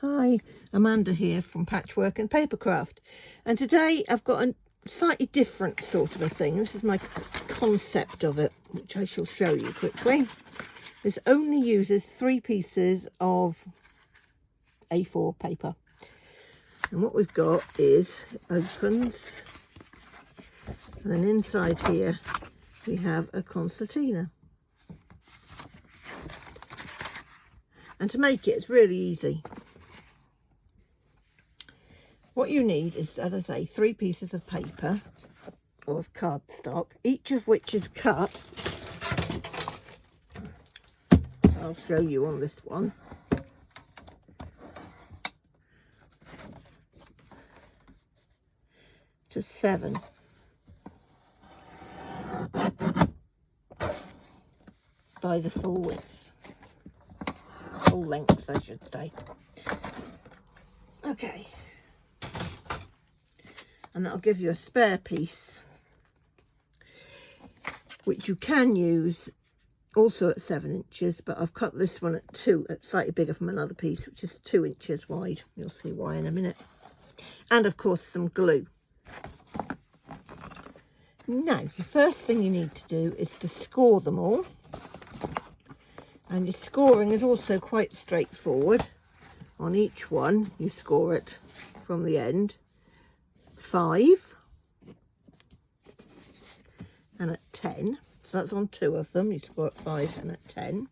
Hi, Amanda here from Patchwork and Papercraft, and today I've got a slightly different sort of a thing. This is my concept of it, which I shall show you quickly. This only uses 3 pieces of A4 paper, and what we've got is it opens, and then inside here we have a concertina. And to make it, it's really easy. What you need is, as I say, 3 pieces of paper or of cardstock, each of which is cut. So I'll show you on this one. To 7. By the full width. Full length, I should say. Okay. And that'll give you a spare piece, which you can use also at 7 inches, but I've cut this one at 2, it's slightly bigger from another piece, which is 2 inches wide. You'll see why in a minute. And of course some glue. Now, the first thing you need to do is to score them all. And your scoring is also quite straightforward. On each one, you score it from the end. 5 and at 10, so that's on 2 of them. You score at 5 and at 10.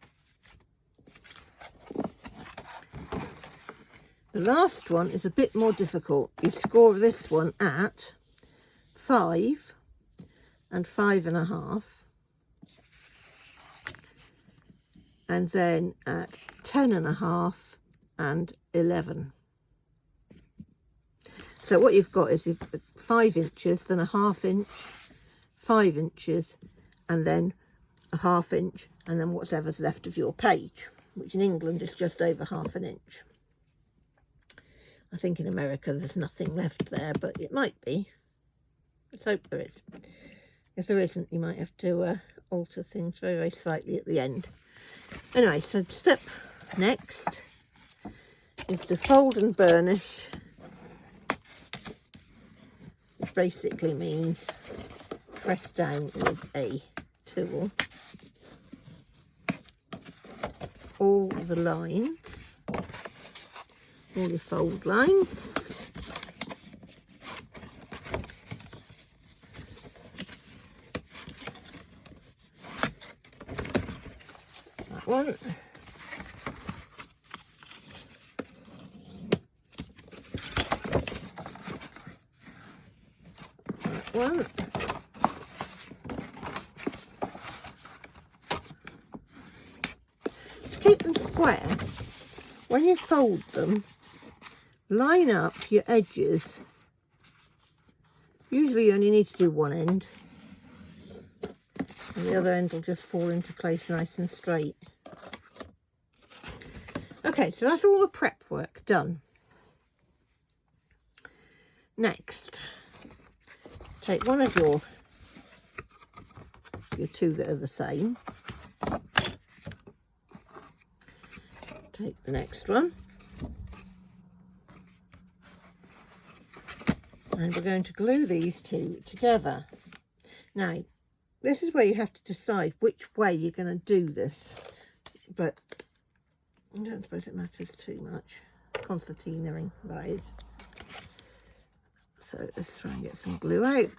The last one is a bit more difficult. You score this one at 5 and 5.5, and then at 10.5 and 11. So what you've got is 5 inches, then a 1/2 inch, 5 inches, and then a 1/2 inch, and then whatever's left of your page, which in England is just over 1/2 inch. I think in America there's nothing left there, but it might be. Let's hope there is. If there isn't, you might have to alter things very, very slightly at the end. Anyway, so step next is to fold and burnish, which basically means press down with a tool all the lines, all your fold lines. That one. One. To keep them square, when you fold them, line up your edges. Usually you only need to do one end, and the other end will just fall into place nice and straight. Okay, so that's all the prep work done. Next, take one of your 2 that are the same. Take the next one. And we're going to glue these 2 together. Now, this is where you have to decide which way you're going to do this. But I don't suppose it matters too much. Concertina-ing, that is. So let's try and get some glue out.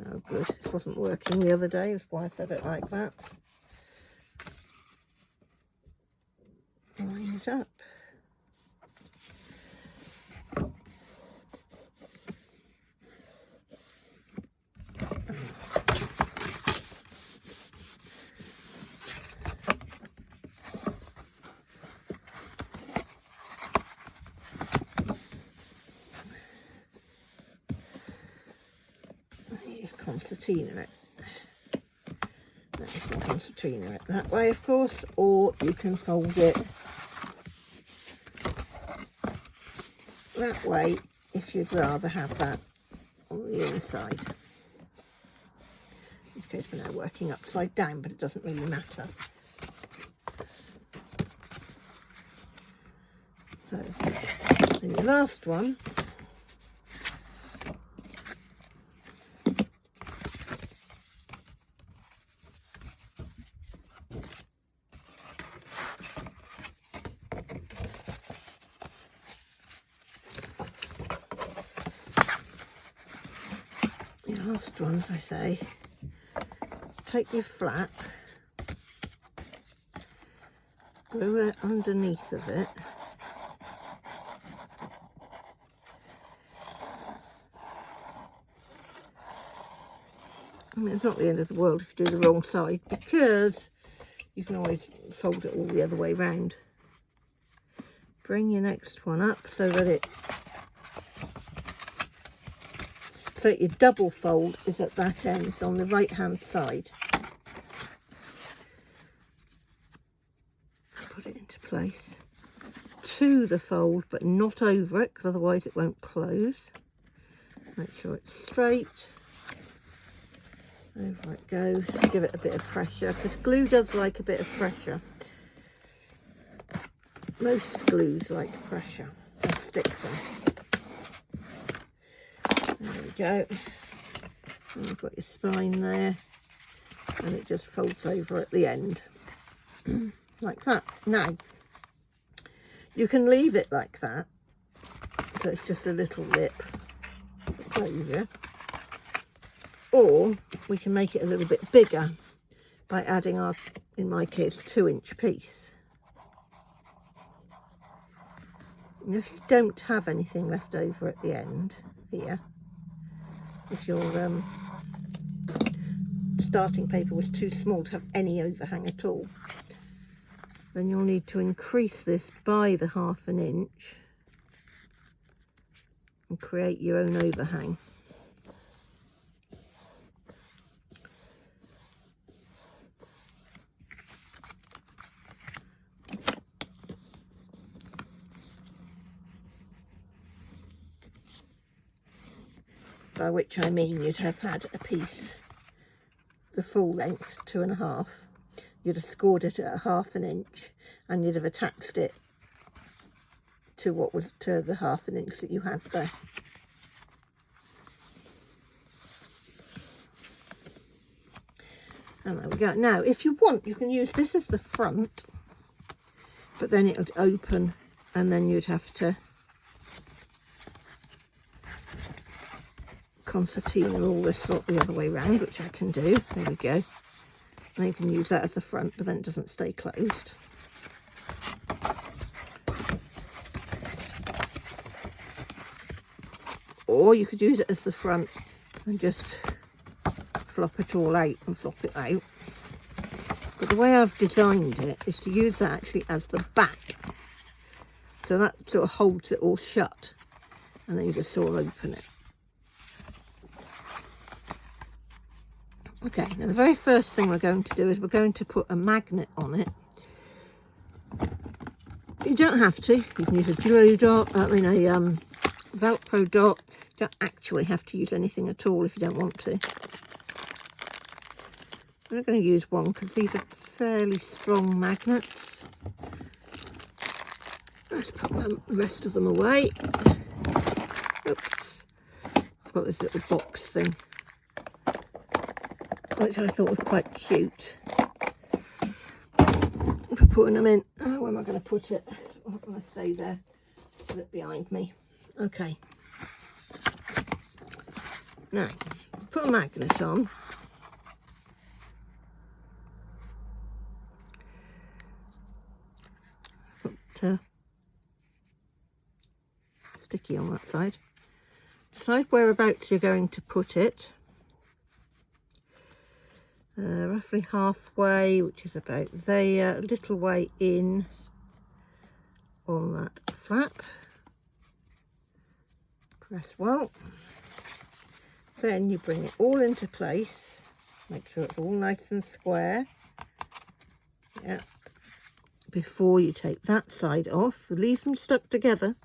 Oh good, it wasn't working the other day, that's why I said it like that. Line it up. Concertina it. You can concertina it that way, of course, or you can fold it that way if you'd rather have that on the inside. In case we're now working upside down, but it doesn't really matter. So, and the last one, as I say, take your flap, glue it underneath of it, I mean, it's not the end of the world if you do the wrong side, because you can always fold it all the other way round. Bring your next one up so that your double fold is at that end, so on the right hand side. Put it into place to the fold, but not over it, because otherwise it won't close. Make sure it's straight. Over it goes. Give it a bit of pressure, because glue does like a bit of pressure. Most glues like pressure and stick them. There we go. And you've got your spine there, and it just folds over at the end like that. Now you can leave it like that, so it's just a little lip closure, or we can make it a little bit bigger by adding our, in my case, 2-inch piece. And if you don't have anything left over at the end here, if your starting paper was too small to have any overhang at all, then you'll need to increase this by the 1/2 inch and create your own overhang. By which I mean you'd have had a piece the full length, 2.5. You'd have scored it at 1/2 inch, and you'd have attached it to what was to the 1/2 inch that you had there. And there we go. Now, if you want, you can use this as the front, but then it would open, and then you'd have to concertina all this lot the other way round, which I can do. There we go. And you can use that as the front, but then it doesn't stay closed. Or you could use it as the front and just flop it all out and flop it out. But the way I've designed it is to use that actually as the back. So that sort of holds it all shut, and then you just sort of open it. Okay, now the very first thing we're going to do is we're going to put a magnet on it. You don't have to. You can use a glue dot, a Velcro dot. You don't actually have to use anything at all if you don't want to. I'm not going to use one because these are fairly strong magnets. Let's put the rest of them away. Oops. I've got this little box thing, which I thought was quite cute for putting them in. Oh, where am I going to put it? I'm not going to stay there. Put it behind me. Okay. Now, put a magnet on. Put sticky on that side. Decide whereabouts you're going to put it. Roughly halfway, which is about there, a little way in on that flap. Press well. Then you bring it all into place. Make sure it's all nice and square. Yeah. Before you take that side off, leave them stuck together.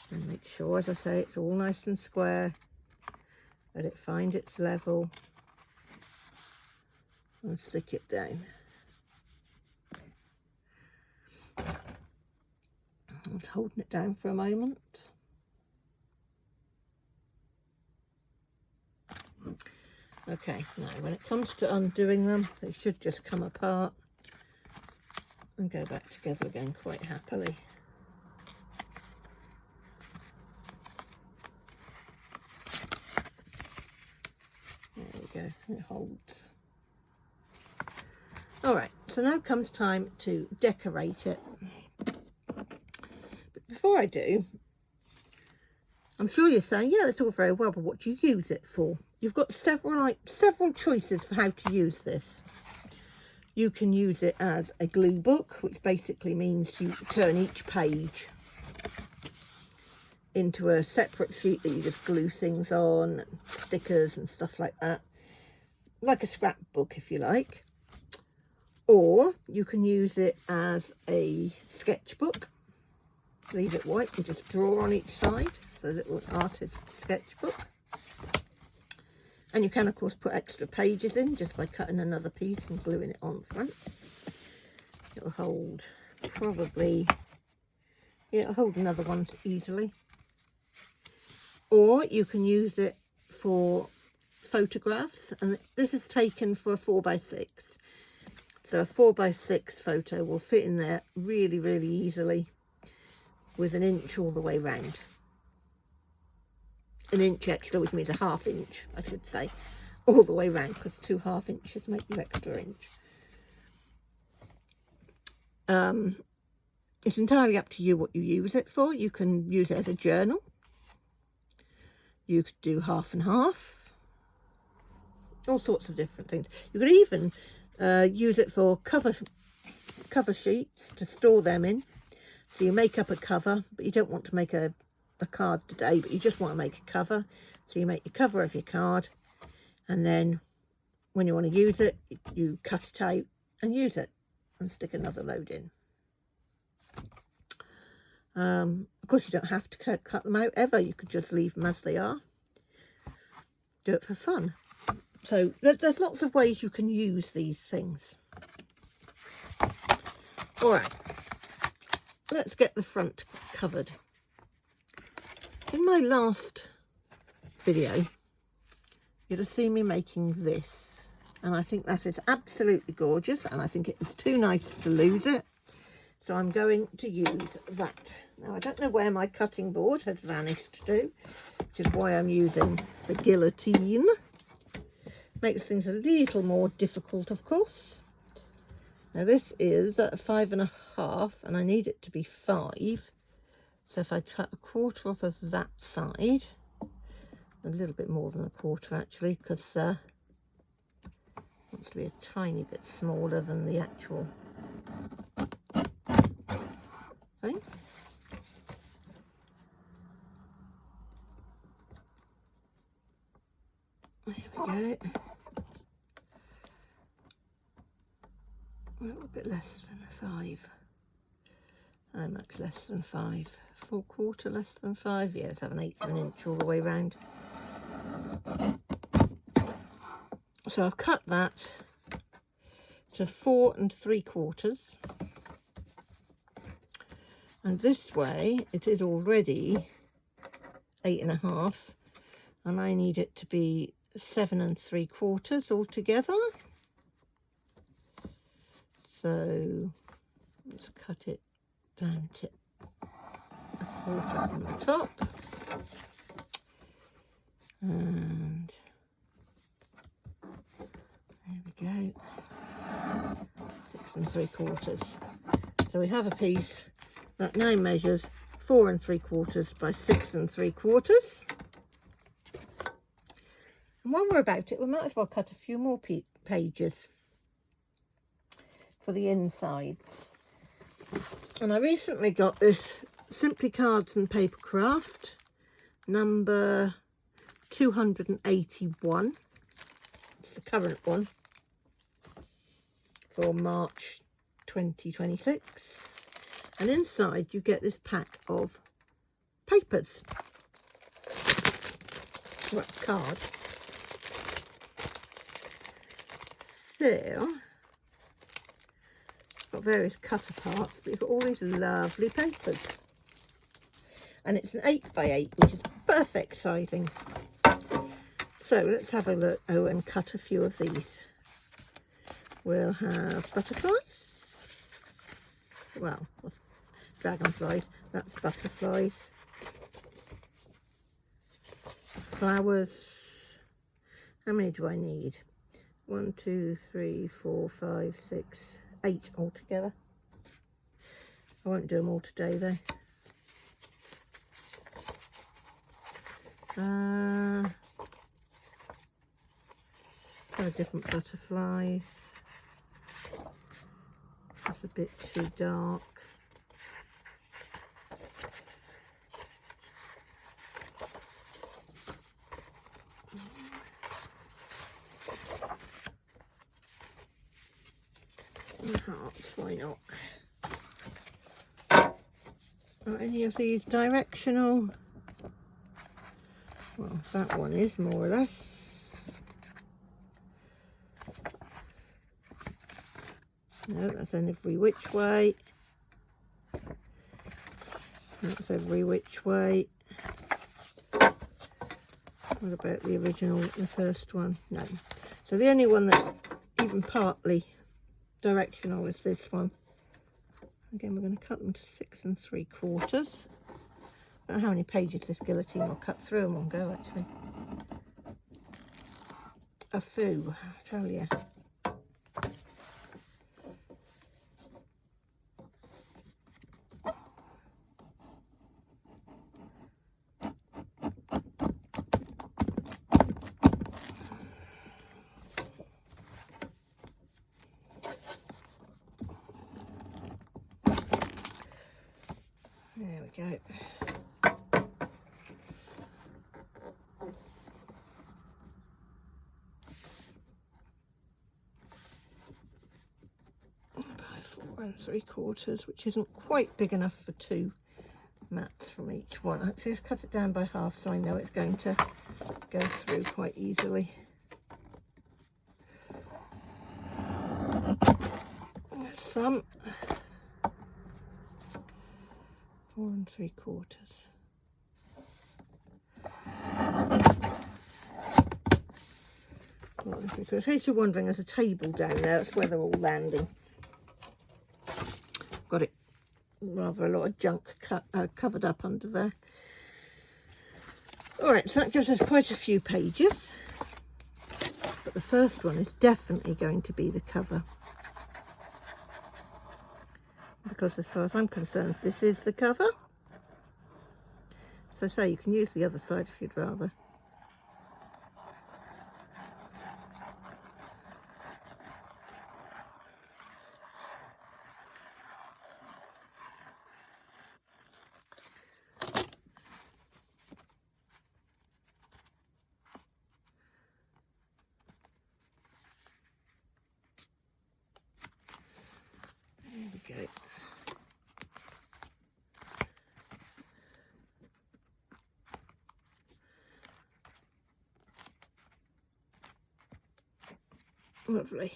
And make sure, as I say, it's all nice and square. Let it find its level. And stick it down. I'm holding it down for a moment. Okay, now when it comes to undoing them, they should just come apart and go back together again quite happily. There we go, it holds. Alright, so now comes time to decorate it. But before I do, I'm sure you're saying, yeah, that's all very well, but what do you use it for? You've got several choices for how to use this. You can use it as a glue book, which basically means you turn each page into a separate sheet that you just glue things on, stickers and stuff like that. Like a scrapbook, if you like. Or you can use it as a sketchbook. Leave it white and just draw on each side. So a little artist sketchbook. And you can, of course, put extra pages in just by cutting another piece and gluing it on front. It'll hold probably, yeah, it'll hold another one easily. Or you can use it for photographs, and this is taken for a 4x6. So a 4x6 photo will fit in there really, really easily with 1 inch all the way round. 1 inch extra, which means a 1/2 inch, I should say, all the way round, because 2 1/2 inches make you extra inch. It's entirely up to you what you use it for. You can use it as a journal. You could do 1/2 and 1/2. All sorts of different things. You could even use it for cover sheets to store them in. So you make up a cover, but you don't want to make a card today, but you just want to make a cover. So you make your cover of your card, and then when you want to use it, you cut it out and use it and stick another load in. Of course, you don't have to cut them out ever. You could just leave them as they are. Do it for fun. So there's lots of ways you can use these things. All right, let's get the front covered. In my last video, you'd have seen me making this, and I think that is absolutely gorgeous, and I think it's too nice to lose it. So I'm going to use that. Now, I don't know where my cutting board has vanished to, which is why I'm using the guillotine. Makes things a little more difficult, of course. Now, this is 5 1/2, and I need it to be 5. So if I cut 1/4 off of that side, a little bit more than 1/4 actually, because it wants to be a tiny bit smaller than the actual thing. There we go. A little bit less than 5. How much less than 5? 4/4 less than 5? Yeah, it's 1/8 of an inch all the way round. So I've cut that to 4 3/4. And this way it is already 8 1/2, and I need it to be 7 3/4 altogether. So let's cut it down to 1/4 from the top, and there we go, 6 3/4. So we have a piece that now measures 4 3/4 by 6 3/4. And while we're about it, we might as well cut a few more pages for the insides. And I recently got this Simply Cards and Papercraft number 281. It's the current one for March 2026. And inside you get this pack of papers. Well, cards. So got various cutter parts, but you've got all these lovely papers. and it's an 8 by 8, which is perfect sizing. So let's have a look. Oh, and cut a few of these. We'll have butterflies. Well, what's dragonflies? That's butterflies. Flowers. How many do I need? 1, 2, 3, 4, 5, 6, 8 altogether. I won't do them all today though. Different butterflies. That's a bit too dark. Hearts, why not? Are any of these directional? Well, that one is more or less. No, that's an every which way. That's every which way. What about the original, the first one? No. So the only one that's even partly directional is this one. Again, we're going to cut them to 6 3/4. I don't know how many pages this guillotine will cut through in one go, actually. A foo, I tell you. There we go. By 4 3/4, which isn't quite big enough for 2 mats from each one. Actually, just cut it down by half so I know it's going to go through quite easily. There's some. 4 3/4. In case you're wondering, there's a table down there. That's where they're all landing. Got it rather a lot of junk covered up under there. All right, so that gives us quite a few pages. But the first one is definitely going to be the cover. Because as far as I'm concerned, this is the cover. So say you can use the other side if you'd rather. There we go. Lovely.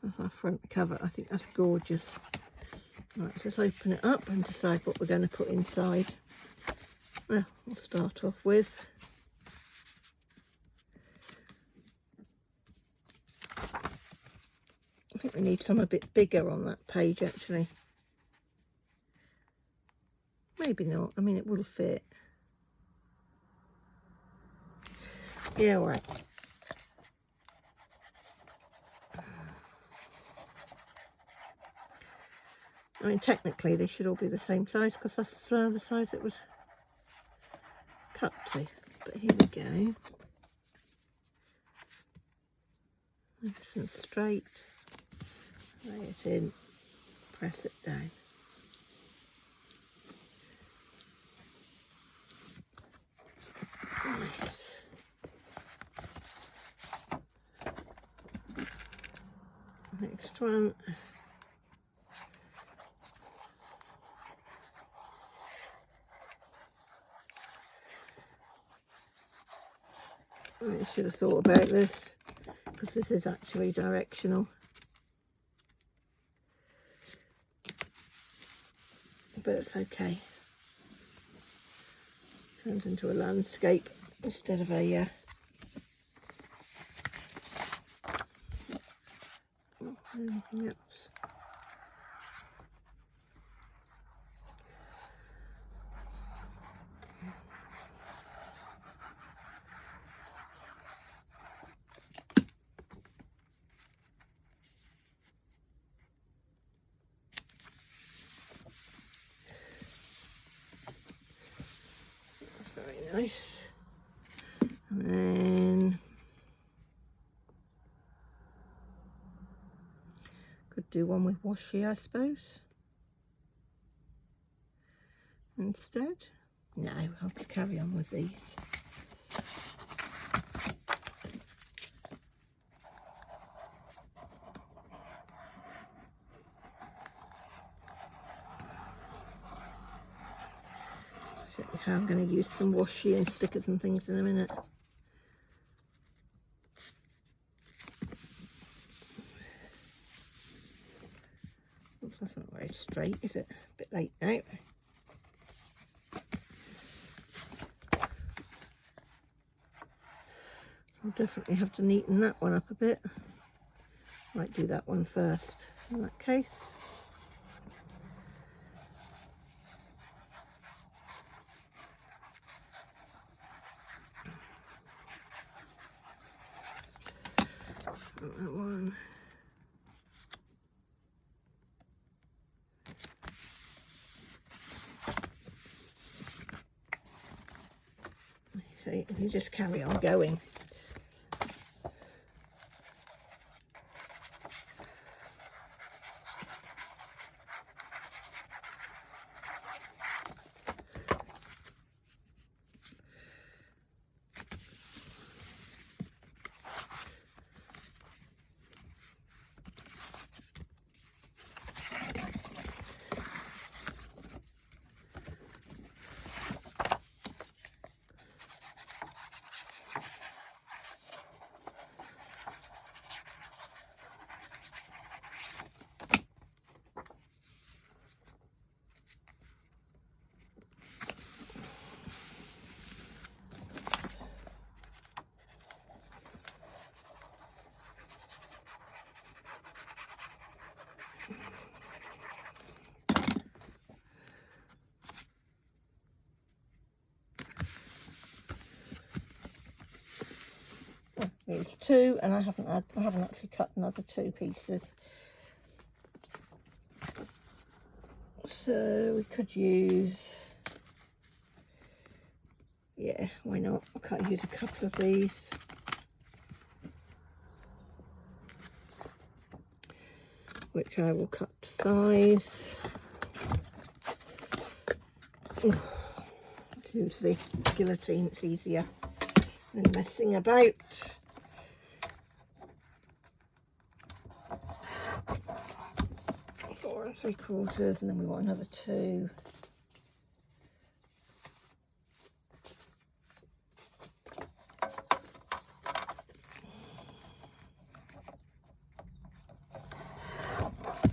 That's our front cover. I think that's gorgeous. Right, so let's open it up and decide what we're going to put inside. Well, we'll start off with I think we need some a bit bigger on that page actually. Maybe not. I mean, it will fit. Yeah, all right. I mean, technically they should all be the same size because that's the size it was cut to. But here we go. Nice and straight. Lay it in. Press it down. Nice. Next one. I should have thought about this because this is actually directional. But it's okay. Turns into a landscape instead of a anything else. Very nice. And then could do one with washi, I suppose, instead. No, I'll carry on with these. Show you how I'm going to use some washi and stickers and things in a minute. Oops, that's not very straight, is it? A bit late now. I'll definitely have to neaten that one up a bit. Might do that one first in that case. That one. So you just carry on going. Here's two, and I haven't actually cut another two pieces. So we could use, yeah, why not? I can't use a couple of these. Which I will cut to size. Use the guillotine, it's easier than messing about. 4 3/4, and then we want another 2.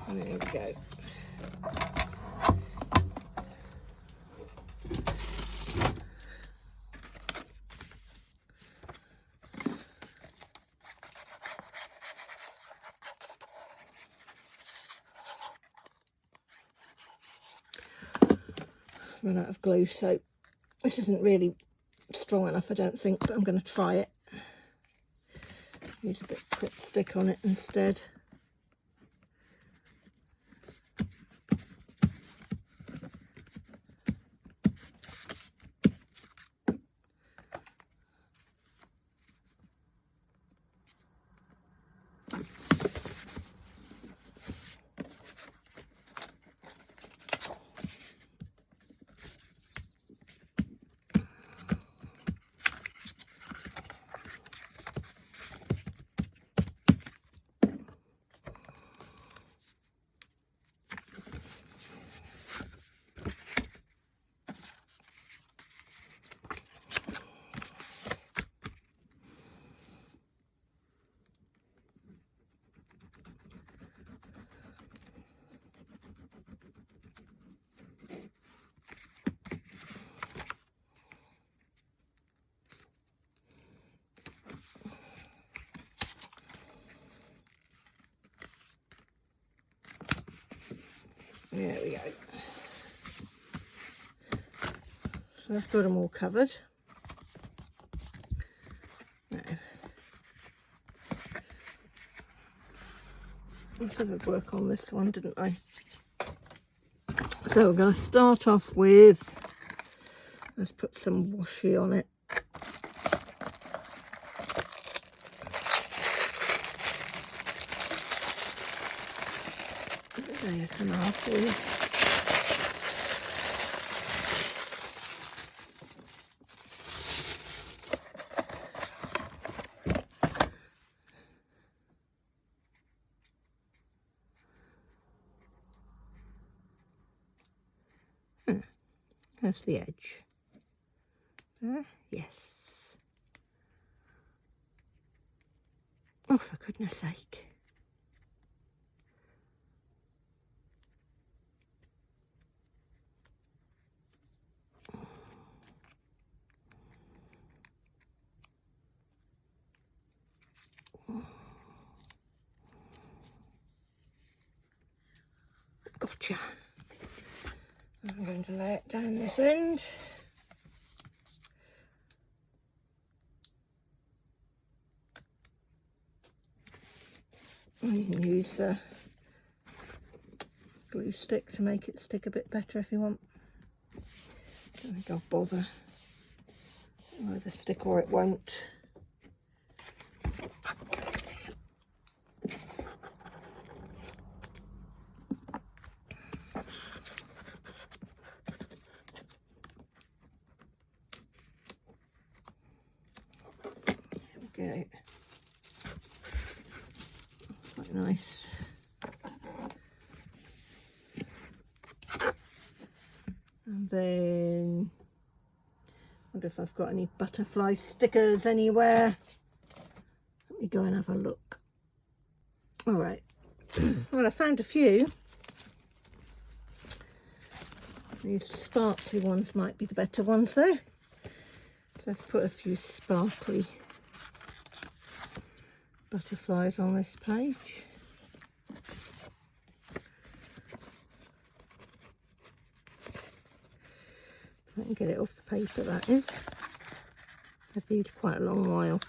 There we go. Run out of glue, so this isn't really strong enough, I don't think, but I'm going to try it. Use a bit of quick stick on it instead. There we go. So I've got them all covered. Now, I said I'd work on this one, didn't I? So we're going to start off with, let's put some washi on it. There's an R for you. There's the edge. There, yes. Oh, for goodness sake. Gotcha. I'm going to lay it down this end. You can use a glue stick to make it stick a bit better if you want. Don't think I'll bother. It'll either stick or it won't. There we go. That's quite nice. And then, I wonder if I've got any butterfly stickers anywhere. Let me go and have a look. All right. Well, I found a few. These sparkly ones might be the better ones though. So let's put a few sparkly butterflies on this page. I can get it off the paper, that is. I've used quite a long while.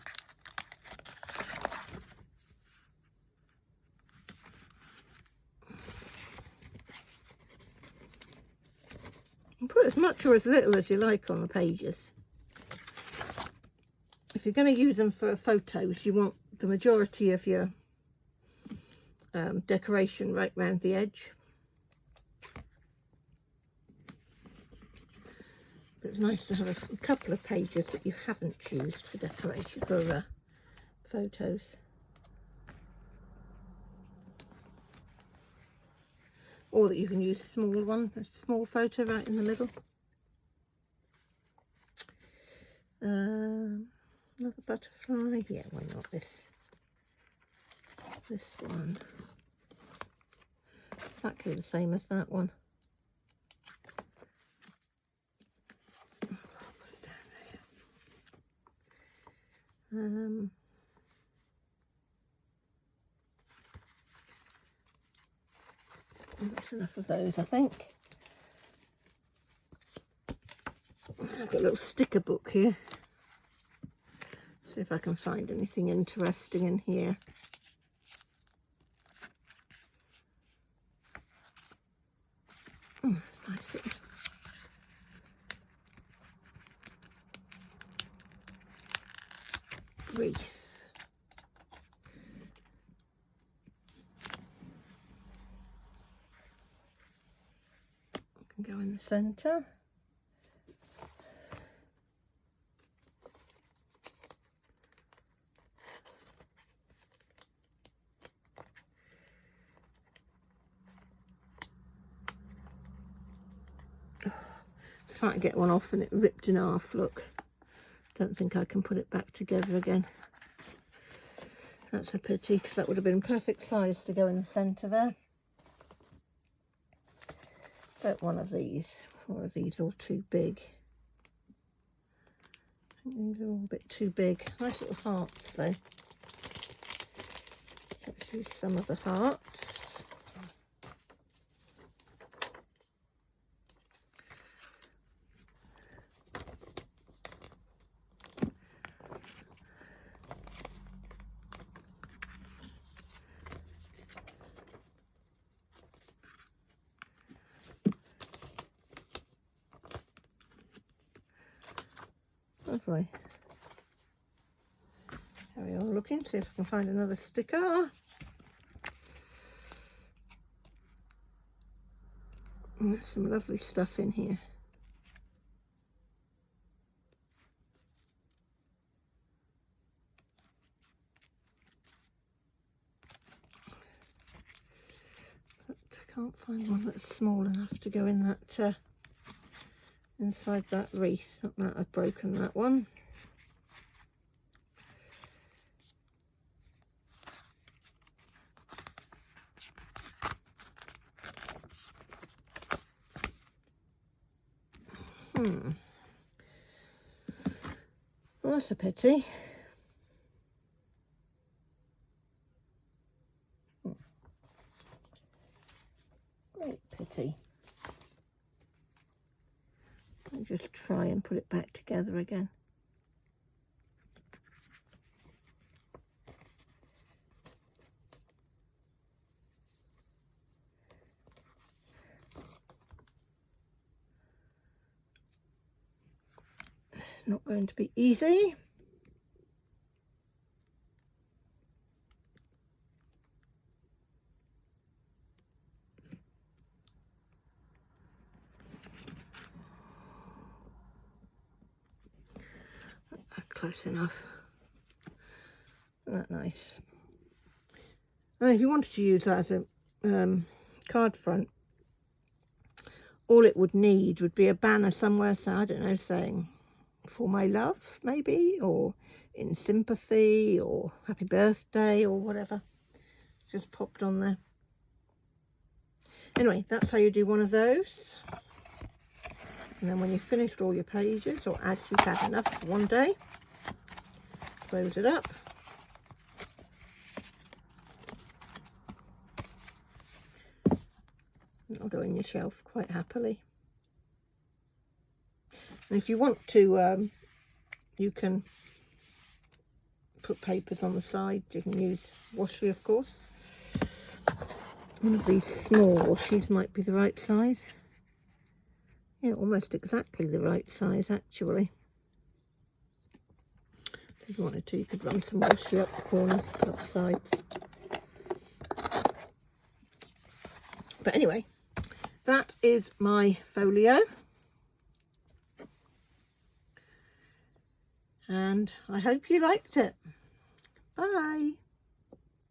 You can put as much or as little as you like on the pages. If you're going to use them for photos, you want the majority of your decoration right round the edge. But it's nice to have a couple of pages that you haven't used for decoration, for photos. Or that you can use a small one, a small photo right in the middle. Another butterfly. Yeah, why not this one? Exactly the same as that one. That's enough of those, I think. I've got a little sticker book here. See if I can find anything interesting in here. Oh, nice little wreath. Can go in the centre. Trying to get one off and it ripped in half, look. Don't think I can put it back together again. That's a pity, because that would have been perfect size to go in the centre there. But one of these, or are these all too big? I think these are all a bit too big. Nice little hearts though. Let's use some of the hearts. Lovely. Carry on looking, see if I can find another sticker. And there's some lovely stuff in here. But I can't find one that's small enough to go in that inside that wreath. That I've broken that one. Well, that's a pity. Great pity. I'll just try and put it back together again. It's not going to be easy. Close enough. Isn't that nice? And if you wanted to use that as a card front, all it would need would be a banner somewhere, so I don't know, saying "For my love," maybe, or "In sympathy," or "Happy birthday," or whatever. Just popped on there. Anyway, that's how you do one of those. And then when you've finished all your pages, or as you've had enough for one day, close it up. It'll go in your shelf quite happily. And if you want to, you can put papers on the side. You can use washi, of course. One of these small washies might be the right size. Yeah, almost exactly the right size, actually. If you wanted to, you could run some washi up the corners, up the sides. But anyway, that is my folio. And I hope you liked it. Bye.